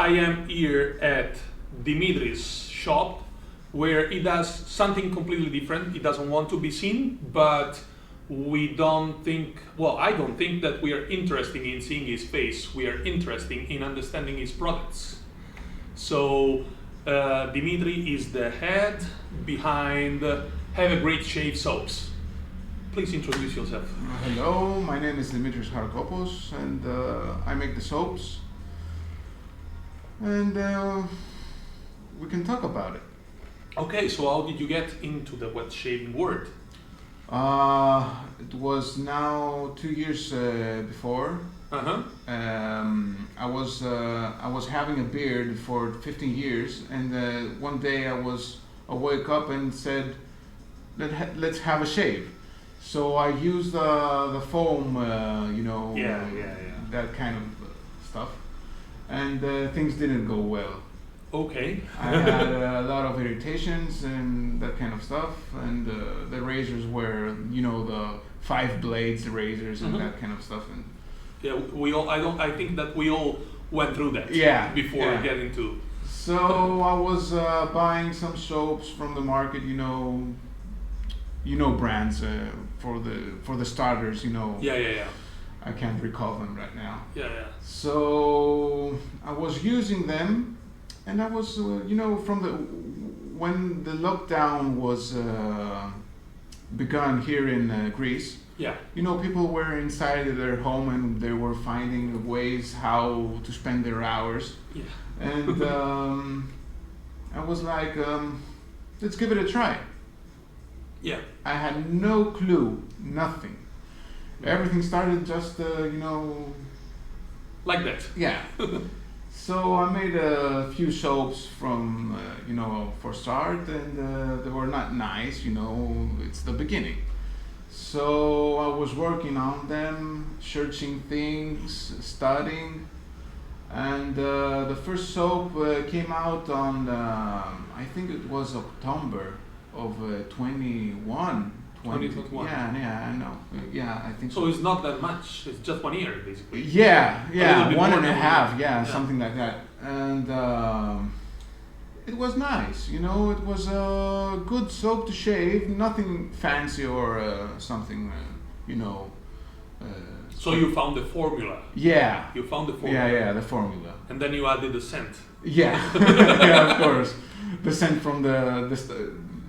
I am here at Dimitris' shop, where he does something completely different. He doesn't want to be seen, but we don't think, well, I don't think that we are interested in seeing his face. We are interested in understanding his products. So Dimitri is the head behind Have a Great Shave Soaps. Please introduce yourself. Hello, my name is Dimitris and I make the soaps, and we can talk about it. Okay, so how did you get into the wet shaving world? It was now 2 years before. I was having a beard for 15 years, and one day I woke up and said, let's have a shave. So I used the foam, that kind of stuff, and things didn't go well. Okay. I had a lot of irritations and that kind of stuff, and the razors were, the 5 blades razors and that kind of stuff. And yeah, I think that we all went through that. Before getting to. So I was buying some soaps from the market, brands for the starters, Yeah. I can't recall them right now. Yeah. So I was using them, and I was, when the lockdown was begun here in Greece. Yeah. People were inside of their home and they were finding ways how to spend their hours. Yeah. And I was like, let's give it a try. Yeah. I had no clue, nothing. Everything started just, like that. Yeah. So I made a few soaps from, for start, and they were not nice, it's the beginning. So I was working on them, searching things, studying, and the first soap came out on, I think it was October of 2021. Yeah, I know. Yeah, I think so. So it's not that much. It's just 1 year, basically. Yeah, one and a half. Something like that. And it was nice. It was a good soap to shave. Nothing fancy or something. So you found the formula. Yeah. You found the formula. Yeah, the formula. And then you added the scent. Yeah, yeah, of course. The scent from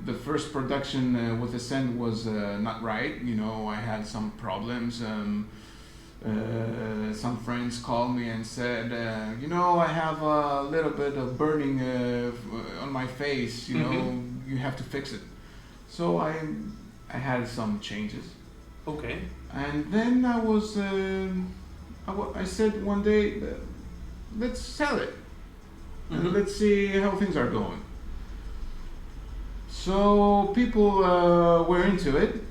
the first production with the scent was not right. I had some problems. Some friends called me and said, I have a little bit of burning on my face. You have to fix it. So I had some changes. Okay. And then I said one day, let's sell it. And let's see how things are going. So people were into it.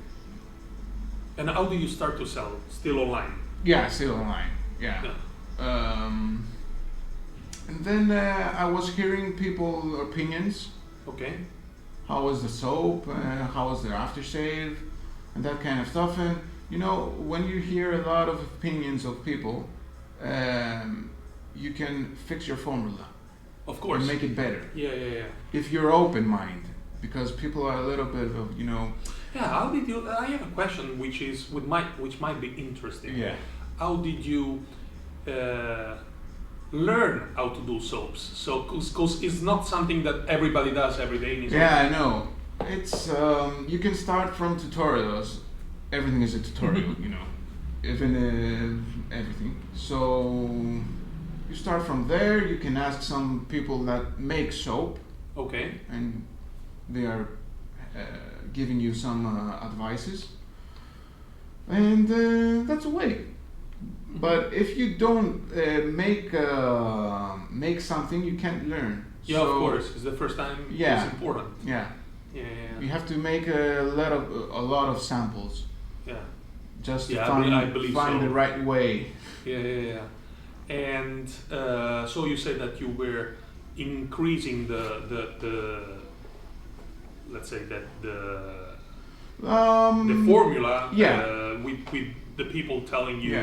And how do you start to sell? Still online? Yeah, still online. Yeah. And then I was hearing people's opinions. Okay. How was the soap? How was the aftershave? And that kind of stuff. And when you hear a lot of opinions of people, you can fix your formula. Of course. And make it better. Yeah. If you're open-minded. Because people are a little bit of, Yeah, how did you? I have a question which might be interesting. Yeah. How did you learn how to do soaps? So, because it's not something that everybody does every day. Yeah, I know. It's you can start from tutorials. Everything is a tutorial, even everything. So you start from there. You can ask some people that make soap. Okay. And they are giving you some advices, and that's a way. But if you don't make something, you can't learn. Yeah, so, of course. It's the first time. Yeah, it's important. Yeah. You have to make a lot of samples. Yeah. Just to find the right way. Yeah. And so you said that you were increasing the let's say that the formula with the people telling you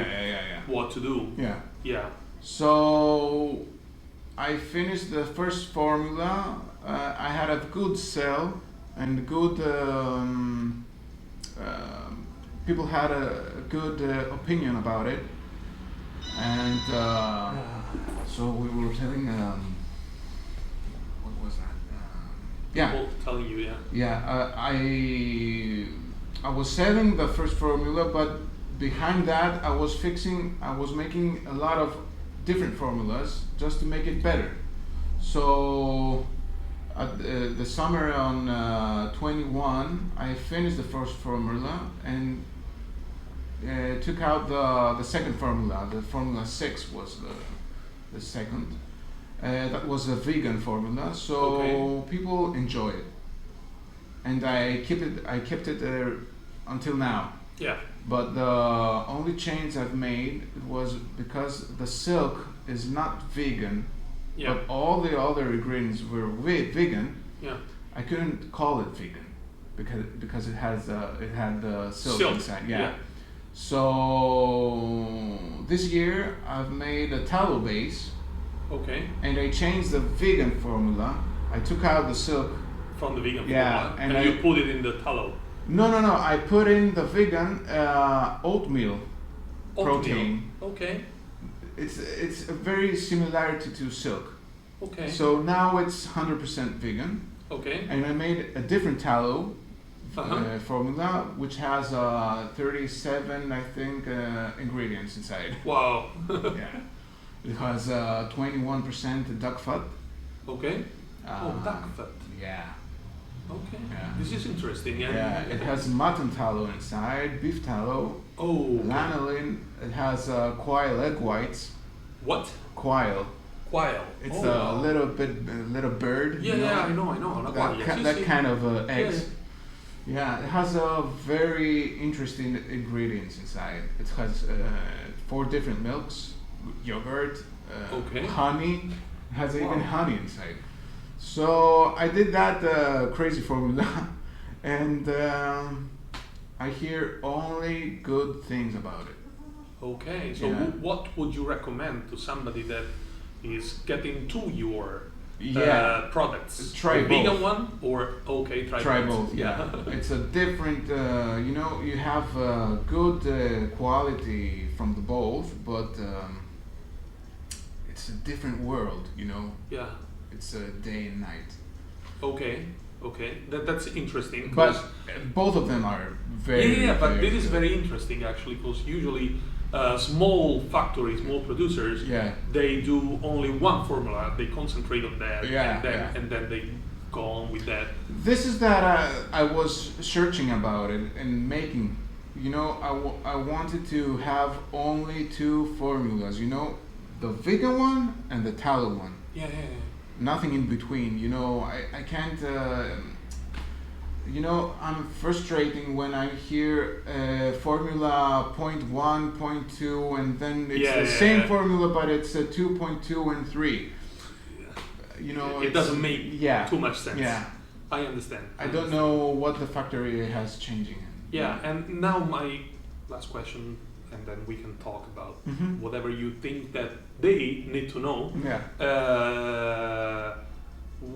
what to do. Yeah. Yeah. So I finished the first formula. I had a good sell and good. People had a good opinion about it, and so we were telling. What was that? Yeah. People telling you, yeah. Yeah. I was selling the first formula, but behind that, I was making a lot of different formulas just to make it better. So at the summer on 21, I finished the first formula and took out the second formula. The formula 6 was the second. That was a vegan formula, so people enjoy it, and I kept it until now. Yeah. But the only change I've made was because the silk is not vegan, Yeah. but all the other ingredients were vegan. Yeah. I couldn't call it vegan because it had the silk inside. Yeah. So this year I've made a tallow base. Okay. And I changed the vegan formula. I took out the silk. From the vegan Yeah, formula, and you put it in the tallow. No. I put in the vegan oatmeal protein. Okay. It's a very similarity to silk. Okay. So now it's 100% vegan. Okay. And I made a different tallow formula, which has 37, I think, ingredients inside. Wow. Yeah. It has 21% duck fat. Okay. Duck fat. Yeah. Okay. Yeah. This is interesting. Yeah, it has mutton tallow inside, beef tallow, lanolin. It has quail egg whites. What? Quail. Quail. It's a little bird. Yeah, you know? yeah, I know. That kind of eggs. Yeah, it has very interesting ingredients inside. It has 4 different milks, yogurt, honey. It has even honey inside. So I did that crazy formula, and I hear only good things about it. Okay, so Yeah. what would you recommend to somebody that is getting to your products? Try a vegan both. one or Try both. Yeah, it's a different. You have good quality from the both, but it's a different world. Yeah. It's a day and night. Okay. That's interesting. But both of them are very. Yeah, but very this is good. very interesting actually, because usually small factories, small producers, they do only one formula. They concentrate on that, and then they go on with that. This is that I was searching about it and making. I wanted to have only 2 formulas. The vegan one and the tallow one. Yeah. Nothing in between. I can't. I'm frustrating when I hear formula 0.1, 0.2, and then it's the same formula, but it's 2.2 and 3. It doesn't make too much sense. Yeah, I understand. I don't know what the factory has changing. Yeah, and now my last question, and then we can talk about whatever you think that they need to know. Yeah.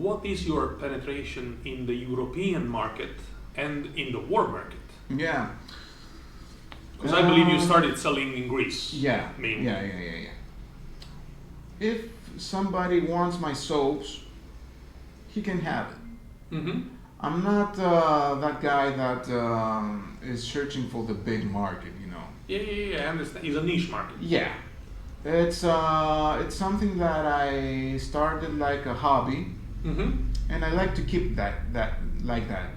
What is your penetration in the European market and in the world market? Yeah. Because I believe you started selling in Greece. Yeah. Mainly. Yeah. If somebody wants my soaps, he can have it. I'm not that guy that is searching for the big market. Yeah, I understand. It's a niche market. Yeah, it's something that I started like a hobby, and I like to keep that like that.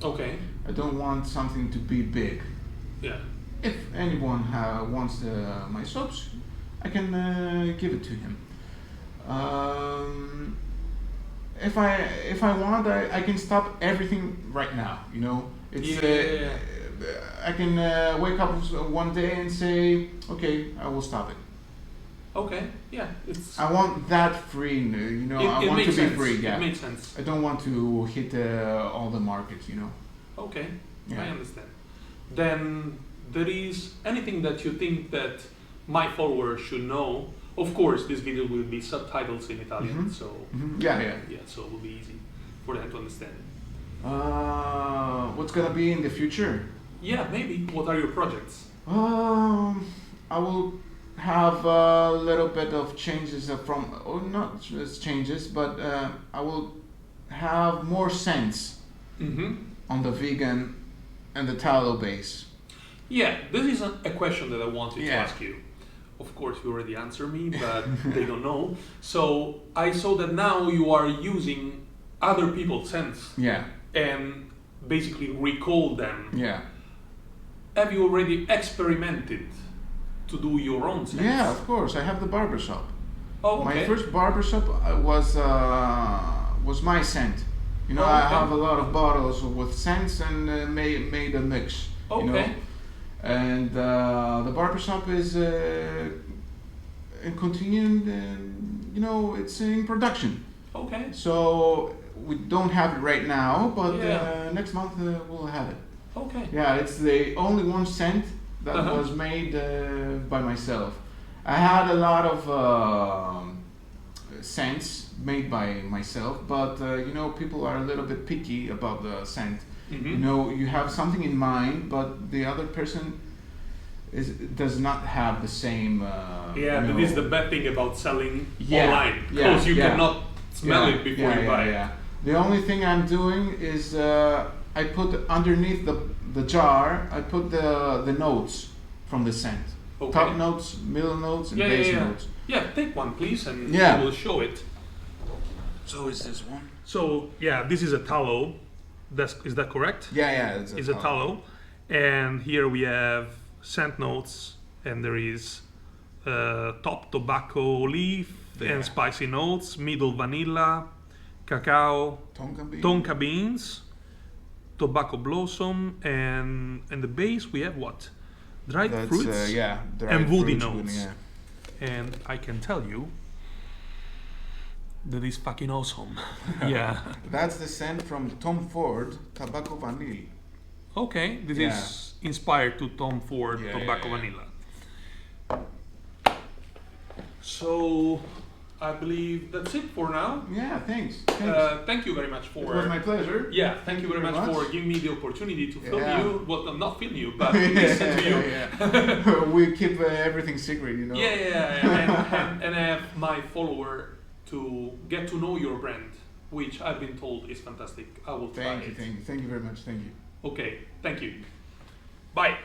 Okay. I don't want something to be big. Yeah. If anyone wants my soaps, I can give it to him. If I want, I can stop everything right now. It's I can wake up one day and say, okay, I will stop it. Okay, yeah. I want that free, I want to be free, yeah. It makes sense. I don't want to hit all the markets, Okay, Yeah. I understand. Then there is anything that you think that my followers should know, Of course, this video will be subtitles in Italian, so Yeah. so it will be easy for them to understand. What's gonna be in the future? Yeah, maybe. What are your projects? I will have a little bit of changes not just changes, but I will have more scents on the vegan and the tallow base. Yeah, this is a question that I wanted to Yeah. ask you. Of course, you already answered me, but they don't know. So I saw that now you are using other people's scents Yeah. and basically recall them. Yeah. Have you already experimented to do your own scents? Yeah, of course. I have the barbershop. Oh, okay. My first barbershop was my scent. You know, Oh, I okay. have a lot of bottles with scents and made a mix. Okay. You know? And the barbershop is continuing. You know, it's in production. Okay. So we don't have it right now, but Yeah. next month we'll have it. Okay. Yeah, it's the only one scent that was made by myself. I had a lot of scents made by myself, but you know, people are a little bit picky about the scent. You know, you have something in mind, but the other person does not have the same. Yeah, you that know, is the bad thing about selling Yeah, online, yeah, because you yeah. cannot smell it before you buy it. Yeah. The only thing I'm doing is I put underneath the jar, I put the notes from the scent. Okay. Top notes, middle notes, and base notes. Yeah, take one please, and Yeah. we will show it. So is this one? So yeah, this is a tallow. Is that correct? Yeah, It's a tallow, and here we have scent notes, and there is top tobacco leaf and spicy notes, middle vanilla, cacao, tonka beans, tobacco blossom, and the base we have what? Dried fruits dried and woody fruits, notes. yeah. And I can tell you that is fucking awesome. Yeah. That's the scent from Tom Ford Tobacco Vanille. Okay, this is inspired to Tom Ford Tobacco Vanilla. So I believe that's it for now. Yeah, thanks. Thank you very much for. It was my pleasure. Yeah, thank you very much for giving me the opportunity to film you. Well, not film you, but listen to you. We keep everything secret, you know. And I have my follower to get to know your brand, which I've been told is fantastic. I will try it. Thank you very much. Thank you. Okay, thank you. Bye.